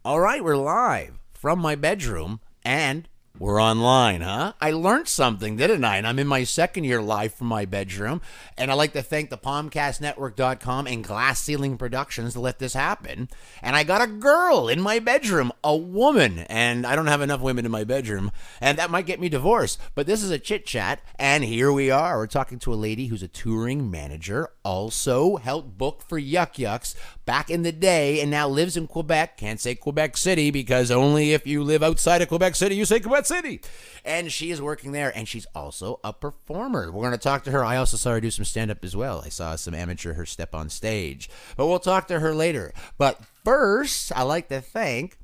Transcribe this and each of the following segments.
All right, we're live from my bedroom and we're online, huh? I learned something, didn't I? And I'm in my second year live from my bedroom. And I'd like to thank the PomcastNetwork.com and Glass Ceiling Productions to let this happen. And I got a girl in my bedroom, a woman. And I don't have enough women in my bedroom. And that might get me divorced. But this is a chit chat. And here we are. We're talking to a lady who's a touring manager, also helped book for Yuck Yucks back in the day, and now lives in Quebec. Can't say Quebec City because only if you live outside of Quebec City, you say Quebec City. And she is working there, and she's also a performer. We're going to talk to her. I also saw her do some stand-up as well. I saw some amateur her step on stage. But we'll talk to her later. But first, I like to thank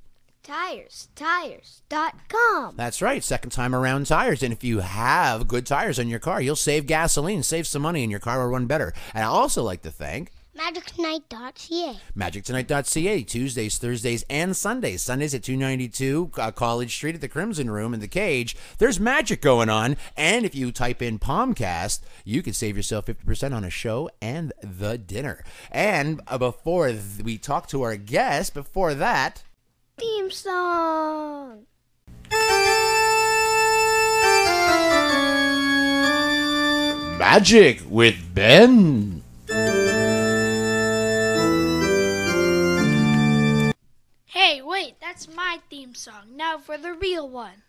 TiresTires.com. That's right, second time around tires. And if you have good tires on your car, you'll save gasoline, save some money, and your car will run better. And I also like to thank MagicTonight.ca. MagicTonight.ca, Tuesdays, Thursdays, and Sundays. Sundays at 292 College Street at the Crimson Room in the Cage. There's magic going on. And if you type in Pomcast, you can save yourself 50% on a show and the dinner. And before we talk to our guest, before that, Theme song. Magic with Ben. Hey, wait, that's my theme song. Now for the real one.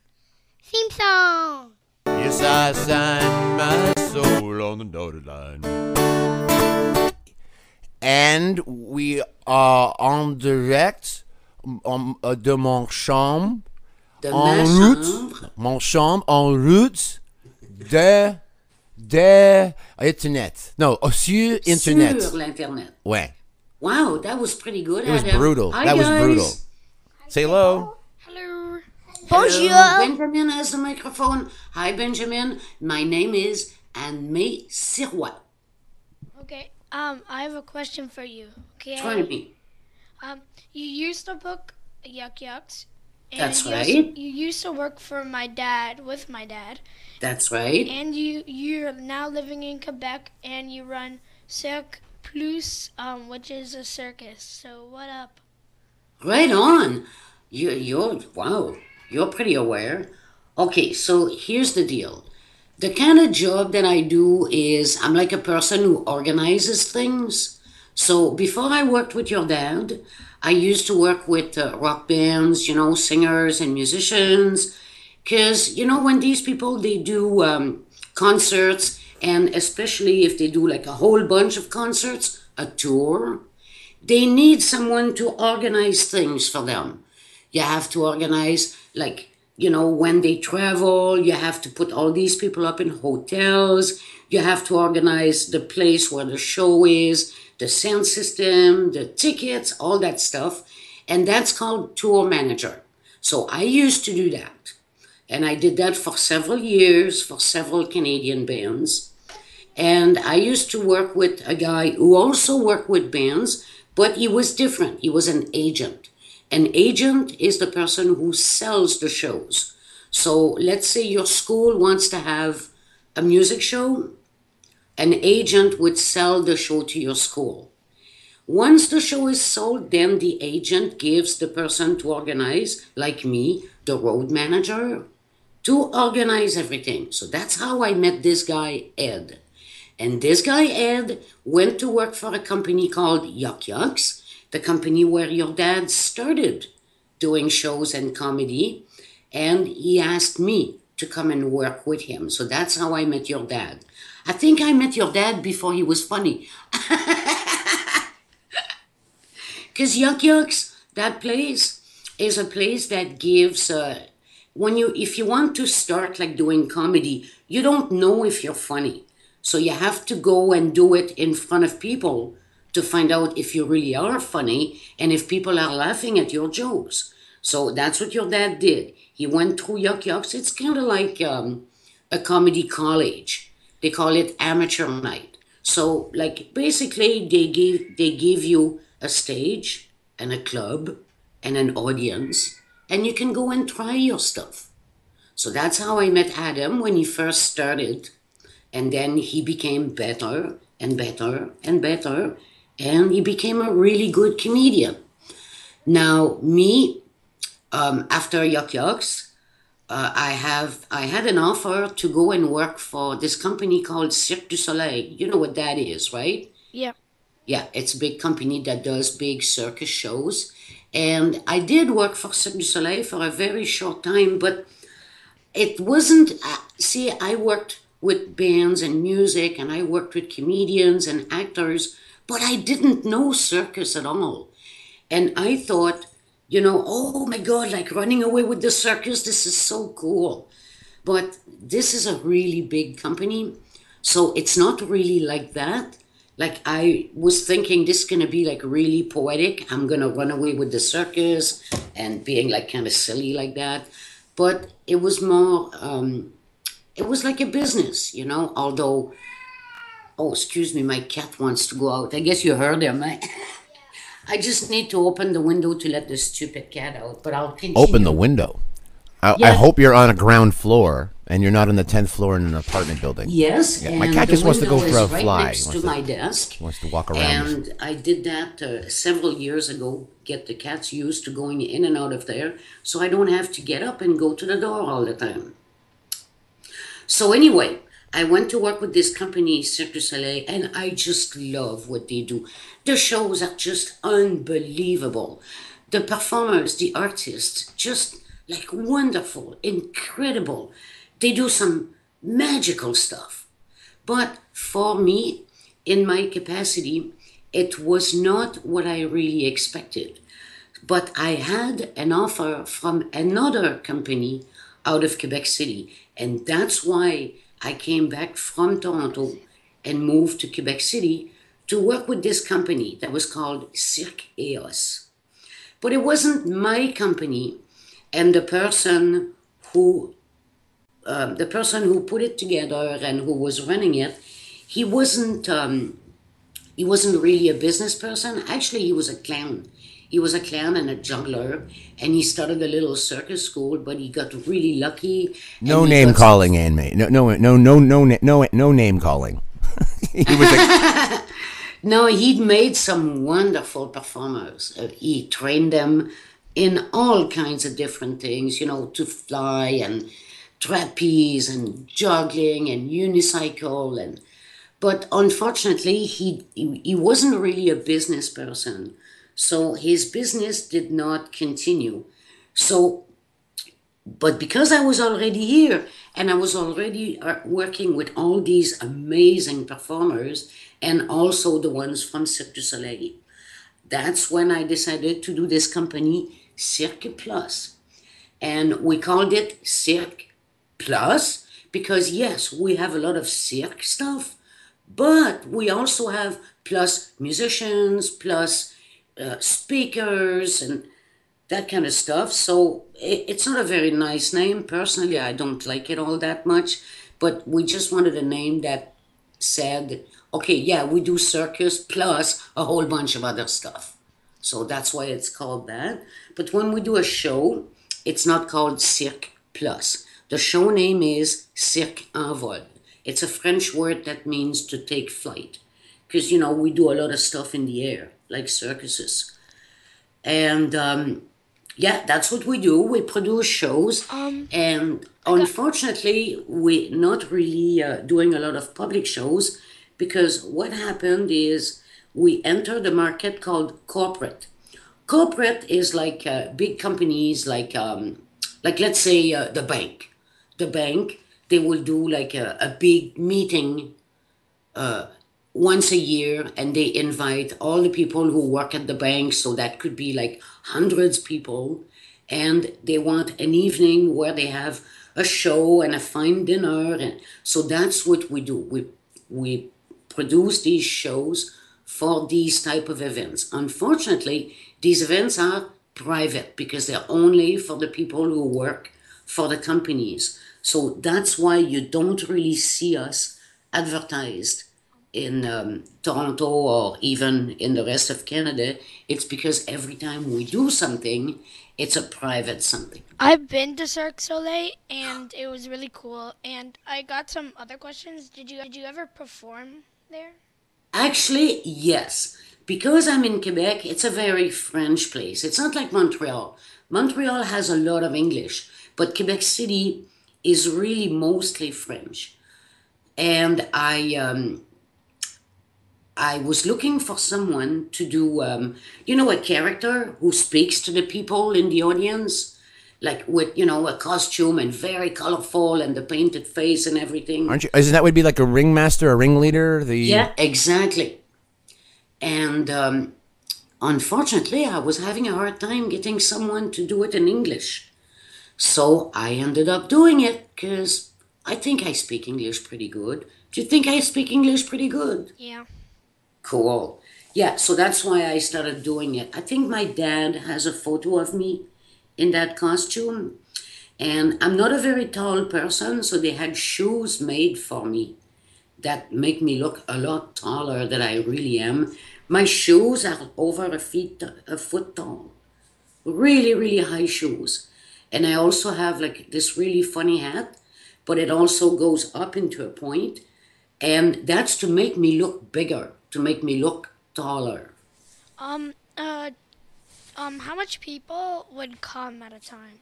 Theme song. Yes, I signed my soul on the dotted line. And we are en direct de mon chambre, en route, mon chambre en route de Internet. No, sur Internet. Sur l'Internet. Ouais. Wow, that was pretty good. It was Adam. brutal. Hi, That was guys. brutal. Say hello. Hello. Bonjour. Benjamin has the microphone. Hi, Benjamin. My name is May Sirois. Okay, I have a question for you. Okay. Try me. You used to book Yuck Yucks. And That's you right. You used to work for my dad, with my dad. That's right. And you're now living in Quebec, and you run Cirqueplus, which is a circus. So what up? Right on. Wow. You're pretty aware. Okay, so here's the deal. The kind of job that I do is I'm like a person who organizes things. So before I worked with your dad, I used to work with rock bands, singers and musicians. Because, when these people, they do concerts, and especially if they do like a whole bunch of concerts, a tour, they need someone to organize things for them. You have to organize, when they travel, you have to put all these people up in hotels. You have to organize the place where the show is, the sound system, the tickets, all that stuff. And that's called tour manager. So I used to do that. And I did that for several years for several Canadian bands. And I used to work with a guy who also worked with bands, but he was different. He was an agent. An agent is the person who sells the shows. So let's say your school wants to have a music show. An agent would sell the show to your school. Once the show is sold, then the agent gives the person to organize, like me, the road manager, to organize everything. So that's how I met this guy, Ed. And this guy, Ed, went to work for a company called Yuck Yucks, the company where your dad started doing shows and comedy. And he asked me to come and work with him. So that's how I met your dad. I think I met your dad before he was funny. Because Yuck Yucks, that place, is a place that gives... if you want to start doing comedy, you don't know if you're funny. So you have to go and do it in front of people to find out if you really are funny and if people are laughing at your jokes. So that's what your dad did. He went through Yuck Yucks. It's kind of like a comedy college. They call it amateur night. So basically they give you a stage and a club and an audience, and you can go and try your stuff. So that's how I met Adam when he first started. And then he became better and better and better. And he became a really good comedian. Now, me, After Yuck Yucks, I had an offer to go and work for this company called Cirque du Soleil. You know what that is, right? Yep. Yeah, it's a big company that does big circus shows. And I did work for Cirque du Soleil for a very short time, but it wasn't. See, I worked with bands and music, and I worked with comedians and actors, but I didn't know circus at all. And I thought, oh my God, like running away with the circus, this is so cool. But this is a really big company, so it's not really like that. Like I was thinking this is gonna be like really poetic. I'm gonna run away with the circus and being like kind of silly like that. But it was more, it was like a business, although, oh, excuse me, my cat wants to go out. I guess you heard him. I just need to open the window to let the stupid cat out, but I'll continue. Open the window. I Yeah. hope you're on a ground floor and you're not on the 10th floor in an apartment building. Yes, Yeah, and my cat the just wants to go window for a is right fly. next to my desk. Wants to walk around. And I did that several years ago, get the cats used to going in and out of there, so I don't have to get up and go to the door all the time. So anyway, I went to work with this company, Cirque du Soleil, and I just love what they do. The shows are just unbelievable. The performers, the artists, just like wonderful, incredible. They do some magical stuff. But for me, in my capacity, it was not what I really expected. But I had an offer from another company out of Quebec City, and that's why I came back from Toronto and moved to Quebec City to work with this company that was called Cirqueplus. But it wasn't my company, and who the person who put it together and who was running it, he wasn't he wasn't really a business person. Actually, he was a clown. He was a clown and a juggler, and he started a little circus school. But he got really lucky. No and he name got- calling, Anne May. No name calling. He was a, No, he'd made some wonderful performers. He trained them in all kinds of different things, to fly and trapeze and juggling and unicycle but unfortunately he wasn't really a business person. So his business did not continue. So but because I was already here and I was already working with all these amazing performers and also the ones from Cirque du Soleil, that's when I decided to do this company, Cirqueplus. And we called it Cirque Plus because, yes, we have a lot of cirque stuff, but we also have plus musicians, plus speakers, and that kind of stuff. So it's not a very nice name. Personally, I don't like it all that much, but we just wanted a name that said, okay, yeah, we do circus plus a whole bunch of other stuff. So that's why it's called that. But when we do a show, it's not called Cirque Plus. The show name is Cirque en vol. It's a French word that means to take flight. Because, we do a lot of stuff in the air, like circuses. And yeah, that's what we do. We produce shows. And unfortunately, we're not really doing a lot of public shows because what happened is we entered a market called corporate. Corporate is like big companies like let's say the bank. The bank, they will do like a big meeting once a year and they invite all the people who work at the bank, so that could be like hundreds of people, and they want an evening where they have a show and a fine dinner, and so that's what we do. We produce these shows for these type of events. Unfortunately, these events are private because they're only for the people who work for the companies. So that's why you don't really see us advertised in Toronto or even in the rest of Canada. It's because every time we do something, it's a private something. I've been to Cirque Soleil and it was really cool. And I got some other questions. Did you ever perform there? Actually, yes, Because I'm in Quebec, it's a very French place. It's not like Montreal. Montreal has a lot of English, but Quebec City is really mostly French. And I was looking for someone to do, a character who speaks to the people in the audience, like with, a costume and very colorful and the painted face and everything. Aren't you? Isn't that would be like a ringmaster, a ringleader? Yeah, exactly. And unfortunately, I was having a hard time getting someone to do it in English. So I ended up doing it because I think I speak English pretty good. Do you think I speak English pretty good? Yeah. Cool. Yeah, so that's why I started doing it. I think my dad has a photo of me in that costume. And I'm not a very tall person, so they had shoes made for me that make me look a lot taller than I really am. My shoes are over a foot tall. Really, really high shoes. And I also have like this really funny hat, but it also goes up into a point. And that's to make me look bigger, to make me look taller. Um, uh, how much people would come at a time?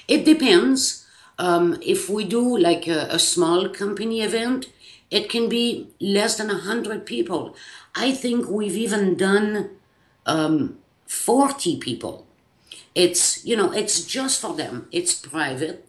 It depends. If we do like a small company event, it can be less than 100 people. I think we've even done 40 people. It's just for them. It's private,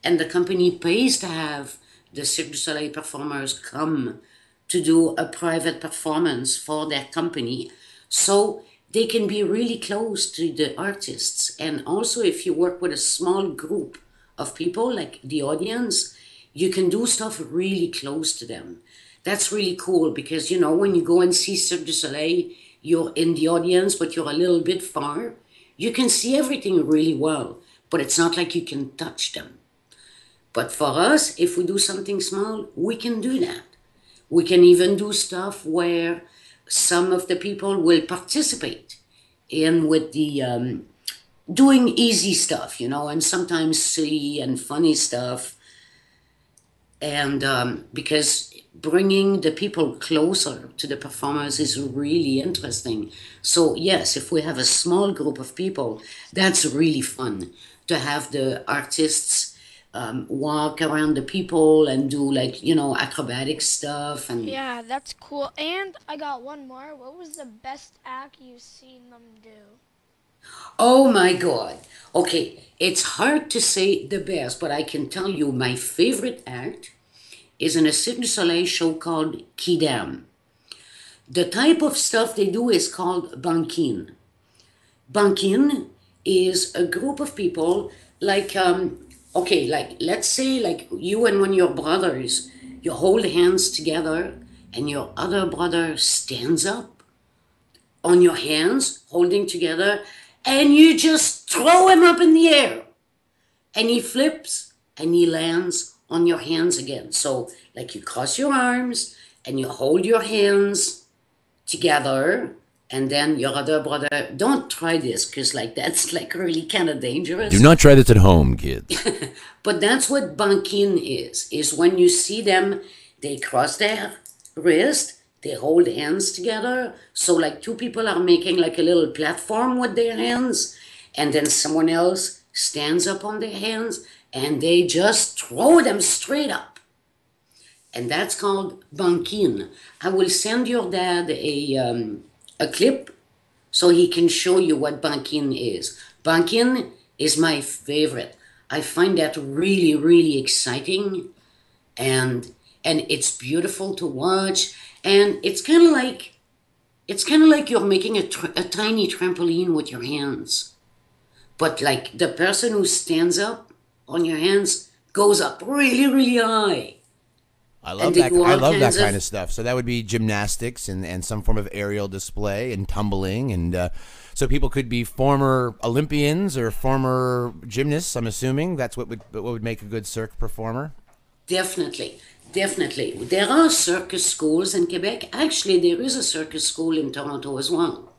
and the company pays to have the Cirque du Soleil performers come to do a private performance for their company. So they can be really close to the artists. And also, if you work with a small group of people, like the audience, you can do stuff really close to them. That's really cool because, when you go and see Cirque du Soleil, you're in the audience, but you're a little bit far. You can see everything really well, but it's not like you can touch them. But for us, if we do something small, we can do that. We can even do stuff where some of the people will participate in with the doing easy stuff, and sometimes silly and funny stuff. And because bringing the people closer to the performers is really interesting. So yes, if we have a small group of people, that's really fun to have the artists walk around the people and do acrobatic stuff. And Yeah, that's cool. And I got one more. What was the best act you've seen them do? oh my God. Okay, it's hard to say the best, but I can tell you my favorite act is in a Cirque du Soleil show called Kidam. The type of stuff they do is called bankin. Bankin is a group of people like let's say like you and one of your brothers, you hold hands together and your other brother stands up on your hands holding together and you just throw him up in the air and he flips and he lands on your hands again. So like you cross your arms and you hold your hands together, and then your other brother, don't try this because that's really kind of dangerous. Do not try this at home, kids. But that's what bankin is when you see them, they cross their wrist, they hold hands together. So like two people are making like a little platform with their hands, and then someone else stands up on their hands and they just throw them straight up. And that's called bankin. I will send your dad a clip so he can show you what bankin is. Bankin is my favorite. I find that really, really exciting, and it's beautiful to watch. And it's kind of like you're making a tiny trampoline with your hands, but like the person who stands up on your hands goes up really, really high. I love that. I love that kind of stuff. So that would be gymnastics and some form of aerial display and tumbling, and so people could be former Olympians or former gymnasts. I'm assuming that's what would make a good cirque performer. Definitely. There are circus schools in Quebec. Actually, there is a circus school in Toronto as well.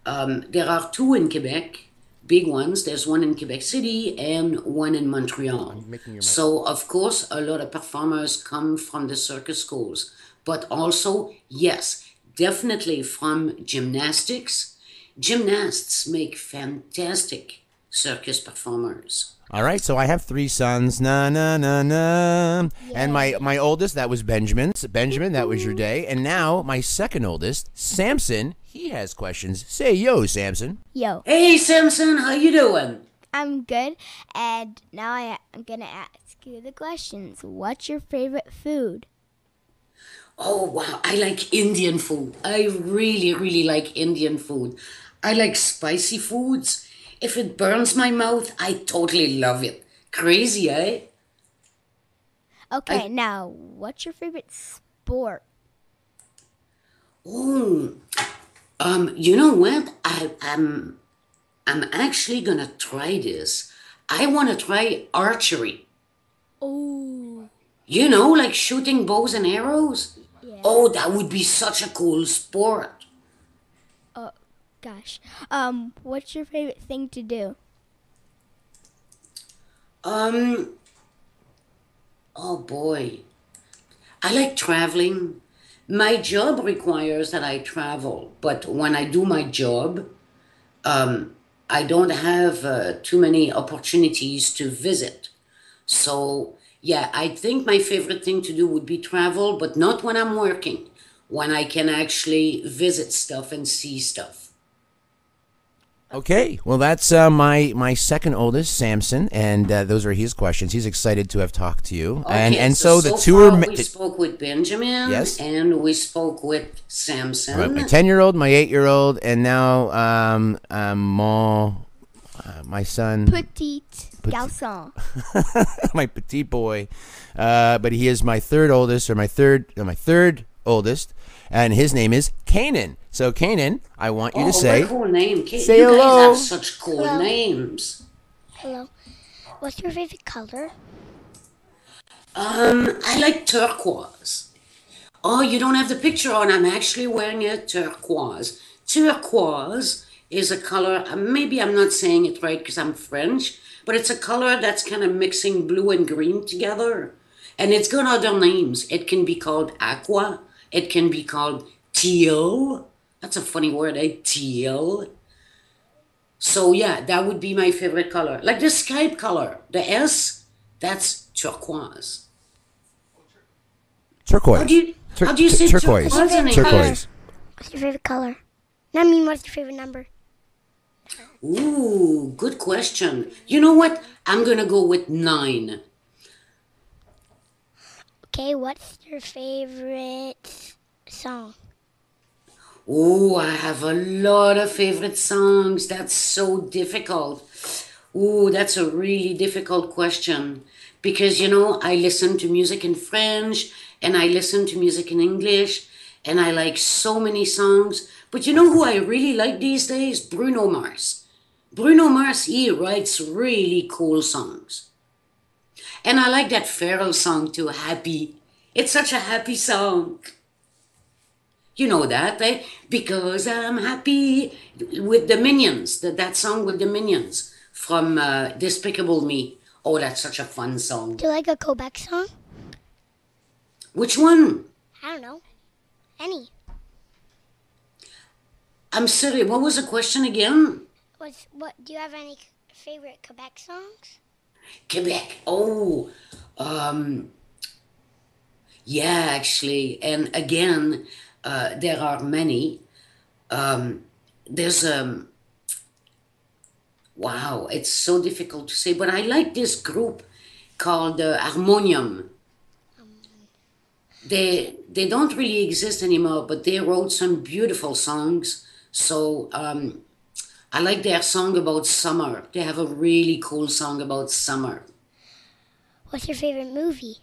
There are two in Quebec, big ones. There's one in Quebec City and one in Montreal. So, of course, a lot of performers come from the circus schools. But also, yes, definitely from gymnastics. Gymnasts make fantastic circus performers. All right, so I have three sons. Na na na na. And my oldest, that was Benjamin. So Benjamin, that was your day. And now my second oldest, Samson, he has questions. Say yo, Samson. Yo, Hey, Samson, how you doing? I'm good. And now I'm going to ask you the questions. What's your favorite food? Oh, wow. I like Indian food. I really, really like Indian food. I like spicy foods. If it burns my mouth, I totally love it. Crazy, eh? Okay, now, what's your favorite sport? Oh, you know what? I'm actually gonna try this. I want to try archery. Oh, You know, like shooting bows and arrows. yeah. Oh, that would be such a cool sport. Oh, gosh. What's your favorite thing to do? Oh boy. I like traveling. My job requires that I travel, but when I do my job, I don't have too many opportunities to visit. So, yeah, I think my favorite thing to do would be travel, but not when I'm working, when I can actually visit stuff and see stuff. Okay, well that's my second oldest, Samson, and those are his questions. He's excited to have talked to you, and so the two far are we spoke with Benjamin, Yes. and we spoke with Samson. my 10-year-old, my 8-year-old, and now my son, Petite garçon. my petite boy, but he is my third oldest, or my third oldest, and his name is Canaan. So Canaan, I want you to say, what a cool name. say You hello. guys have such cool Hello. names. Hello. What's your favorite color? I like turquoise. Oh, you don't have the picture on. I'm actually wearing a turquoise. Turquoise is a color, maybe I'm not saying it right because I'm French, but it's a color that's kind of mixing blue and green together. And it's got other names. It can be called aqua. It can be called teal. That's a funny word, eh? Teal. So yeah, that would be my favorite color. Like the Skype color, the S, that's turquoise. turquoise. How do you say turquoise? turquoise in English? Turquoise. What's your favorite color? I mean, what's your favorite number? Ooh, good question. You know what? I'm gonna go with 9. Okay, what's your favorite song? Oh, I have a lot of favorite songs. That's so difficult. Ooh, that's a really difficult question. Because, you know, I listen to music in French and I listen to music in English and I like so many songs. But you know who I really like these days? Bruno Mars. Bruno Mars, he writes really cool songs. And I like that Pharrell song too, Happy. It's such a happy song. You know that, right? Because I'm happy with the Minions. That song with the Minions from Despicable Me. Oh, that's such a fun song. Do you like a Quebec song? Which one? I don't know. Any. I'm sorry, what was the question again? What? Do you have any favorite Quebec songs? Quebec. Oh, yeah, actually. And again, there are many. There's wow, it's so difficult to say, but I like this group called Harmonium. They don't really exist anymore, but they wrote some beautiful songs. So I like their song about summer. They have a really cool song about summer. What's your favorite movie?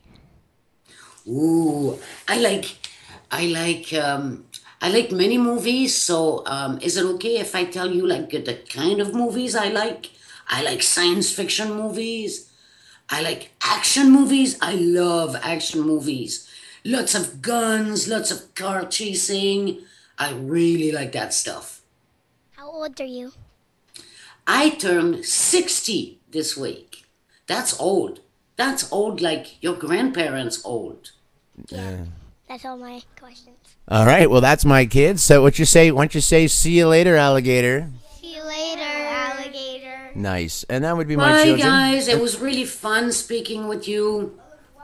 Ooh, I like many movies. So is it okay if I tell you like the kind of movies I like? I like science fiction movies. I like action movies. I love action movies. Lots of guns, lots of car chasing. I really like that stuff. How old are you? I turned 60 this week. That's old. That's old like your grandparents old. Yeah. That's all my questions. All right. Well, that's my kids. So what you say? Why don't you say, "See you later, alligator"? See you later, alligator. Nice. And that would be my Bye, children. guys. It was really fun speaking with you.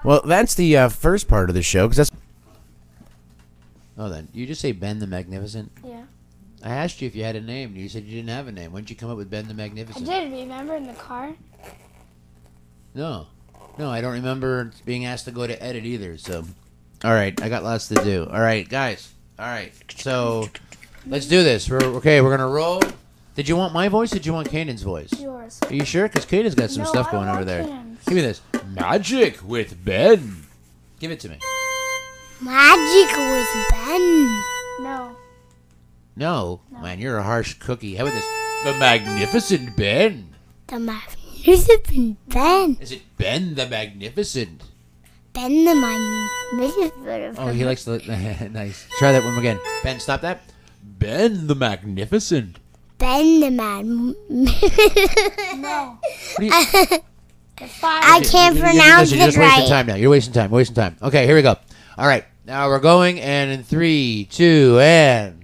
Well, that's the first part of the show. Cause that's. Oh, then you just say Ben the Magnificent. Yeah. I asked you if you had a name. You said you didn't have a name. When did you come up with Ben the I Magnificent? did, remember in the car? No, I don't remember being asked to go to edit either. So, all right, I got lots to do. All right, guys. All right, so let's do this. We're gonna roll. Did you want my voice? Or did you want Kanan's voice? Yours. Are you sure? Because Kanan's got some No, stuff I going want over there. Kanan's. Give me this. Magic with Ben. Give it to me. Magic with Ben. No. No, man, you're a harsh cookie. How about this? The Magnificent Ben. The Magnificent Ben. Is it Ben the Magnificent? Ben the Magnificent. Oh, he likes to. Nice. Try that one again. Ben, stop that. Ben the Magnificent. Ben the Magnificent. No. What are you, I can't pronounce Listen, you're it just wasting right. time now. You're wasting time. Wasting time. Okay, here we go. All right, now we're going, and in 3, 2, and.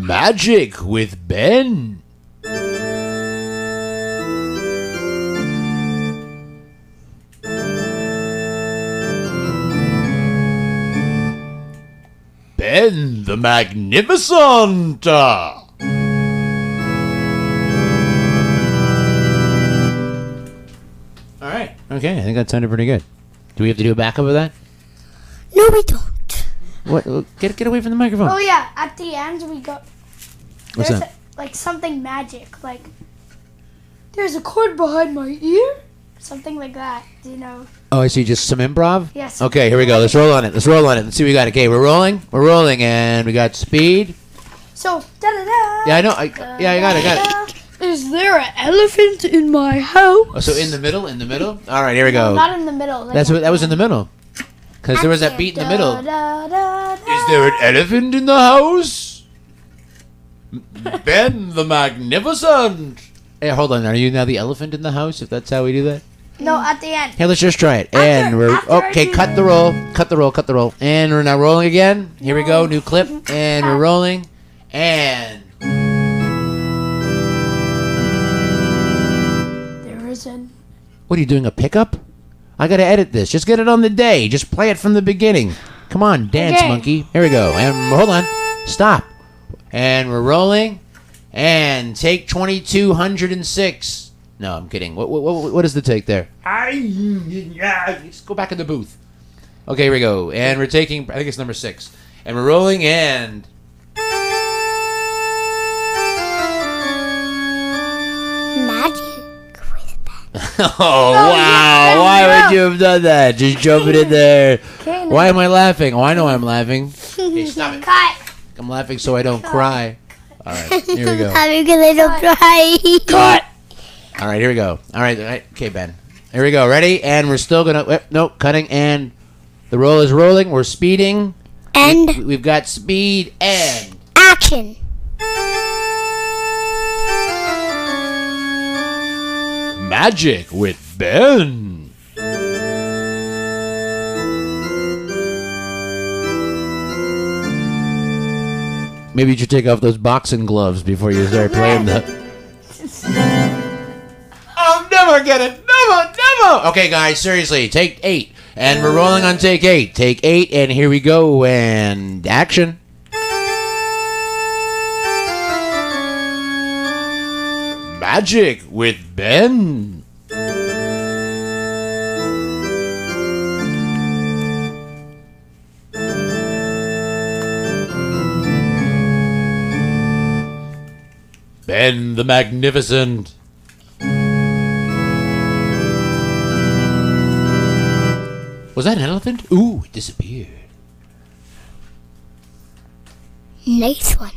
Magic with Ben. Ben the Magnificent. All right. Okay, I think that sounded pretty good. Do we have to do a backup of that? No, we don't. What? Get away from the microphone. Oh yeah, at the end we go. What's There's that? like something magic, like there's a cord behind my ear, something like that. Do you know? Oh, I see. Just some improv? Yes. Okay, here we go. Let's roll on it. Let's see what we got. Okay, we're rolling, and we got speed. So da da da. Yeah, I know. I got it. Is there an elephant in my house? Oh, so in the middle? All right, here we go. Not in the middle. Like That was in the middle. Because there was that beat in the middle. Is there an elephant in the house? Ben the Magnificent. Hey, hold on. Are you now the elephant in the house, if that's how we do that? No, at the end. Here, let's just try it. And we're after I okay. do Cut the roll. And we're now rolling again. Here we go. New clip. And we're rolling. And There isn't. what are you doing? A pickup? I gotta edit this. Just get it on the day. Just play it from the beginning. Come on, dance, Okay. monkey. Here we go. And hold on. Stop. And we're rolling. And take 2206. No, I'm kidding. What is the take there? Let's go back in the booth. Okay, here we go. And we're taking, I think it's number 6. And we're rolling, and Magic with Ben. oh, wow. Why would you have done that? Just jumping in there. Okay, Why am I laughing? Oh, I know I'm laughing. Hey, stop it. Cut. I'm laughing so I don't cry. All right, here we go. Having a little cry. Cut. All right, here we go. All right. Okay, Ben. Here we go. Ready? And we're still going to... No, cutting. And the roll is rolling. We're speeding. And We've got speed and... action. Magic with Ben. Maybe you should take off those boxing gloves before you start playing the... I'm never gonna... Never! Okay, guys, seriously, take 8. And we're rolling on take 8. Take 8, and here we go, and action. Magic with Ben. Ben the Magnificent. Was that an elephant? Ooh, it disappeared. Nice one.